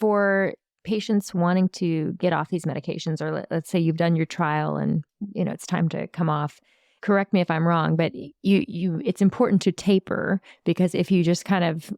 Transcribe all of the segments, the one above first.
for patients wanting to get off these medications, or let's say you've done your trial and, it's time to come off. Correct me if I'm wrong, but it's important to taper, because if you just kind of,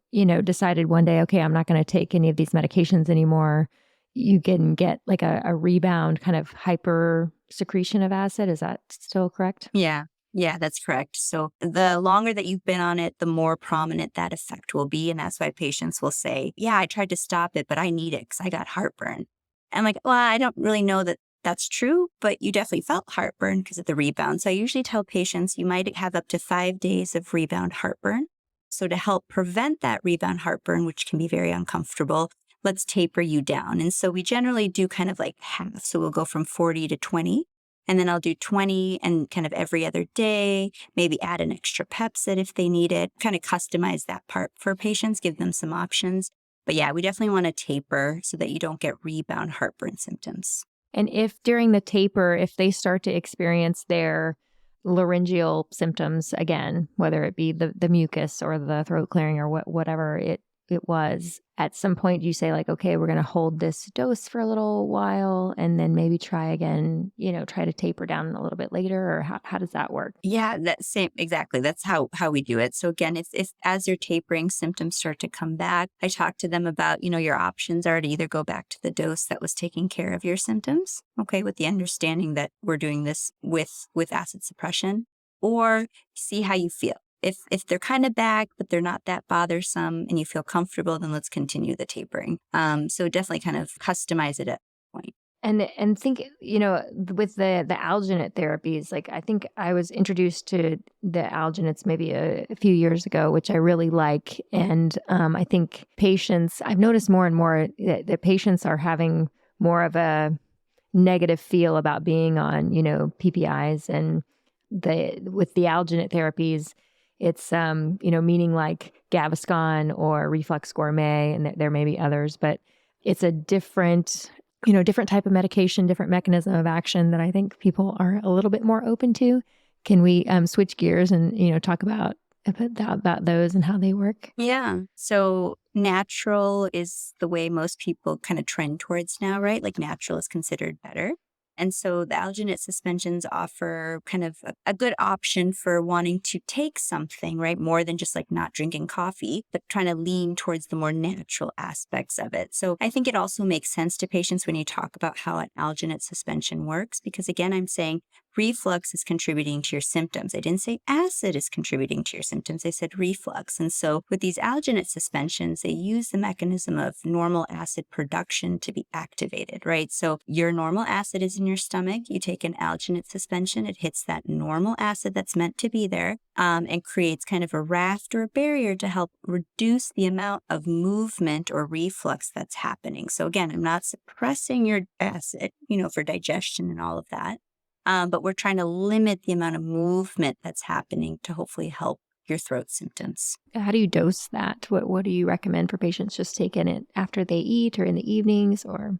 decided one day, okay, I'm not going to take any of these medications anymore, you can get like a rebound kind of hyper secretion of acid. Is that still correct? Yeah. Yeah, that's correct. So the longer that you've been on it, the more prominent that effect will be. And that's why patients will say, yeah, I tried to stop it, but I need it because I got heartburn. I'm like, well, I don't really know that that's true, but you definitely felt heartburn because of the rebound. So I usually tell patients you might have up to 5 days of rebound heartburn. So to help prevent that rebound heartburn, which can be very uncomfortable, let's taper you down. And so we generally do kind of like half. So we'll go from 40 to 20. And then I'll do 20 and kind of every other day, maybe add an extra Pepsid if they need it, kind of customize that part for patients, give them some options. But yeah, we definitely want to taper so that you don't get rebound heartburn symptoms. And if during the taper, if they start to experience their laryngeal symptoms again, whether it be the mucus or the throat clearing or whatever it was, at some point you say like, okay, we're going to hold this dose for a little while and then maybe try again, try to taper down a little bit later, or how does that work? Yeah, exactly. That's how we do it. So again, if as you're tapering, symptoms start to come back, I talk to them about, your options are to either go back to the dose that was taking care of your symptoms, okay, with the understanding that we're doing this with acid suppression, or see how you feel. If they're kind of back, but they're not that bothersome and you feel comfortable, then let's continue the tapering. So definitely kind of customize it at that point. And think, with the alginate therapies, like I think I was introduced to the alginates maybe a few years ago, which I really like. And I think I've noticed more and more that patients are having more of a negative feel about being on, PPIs, and with the alginate therapies, it's, meaning like Gaviscon or Reflux Gourmet, and there may be others, but it's a different type of medication, different mechanism of action that I think people are a little bit more open to. Can we switch gears and, talk about those and how they work? Yeah. So natural is the way most people kind of trend towards now, right? Like natural is considered better. And so the alginate suspensions offer kind of a good option for wanting to take something, right? More than just like not drinking coffee, but trying to lean towards the more natural aspects of it. So I think it also makes sense to patients when you talk about how an alginate suspension works, because again, I'm saying reflux is contributing to your symptoms. I didn't say acid is contributing to your symptoms. I said reflux. And so with these alginate suspensions, they use the mechanism of normal acid production to be activated, right? So your normal acid is in your stomach. You take an alginate suspension, it hits that normal acid that's meant to be there, and creates kind of a raft or a barrier to help reduce the amount of movement or reflux that's happening. So again, I'm not suppressing your acid, for digestion and all of that. But we're trying to limit the amount of movement that's happening to hopefully help your throat symptoms. How do you dose that? What do you recommend for patients? Just taking it after they eat or in the evenings, or?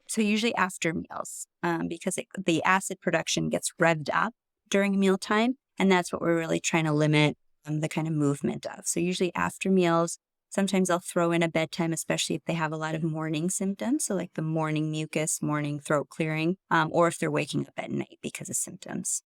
So usually after meals, because the acid production gets revved up during mealtime, and that's what we're really trying to limit the kind of movement of. So usually after meals. Sometimes I'll throw in a bedtime, especially if they have a lot of morning symptoms. So like the morning mucus, morning throat clearing, or if they're waking up at night because of symptoms.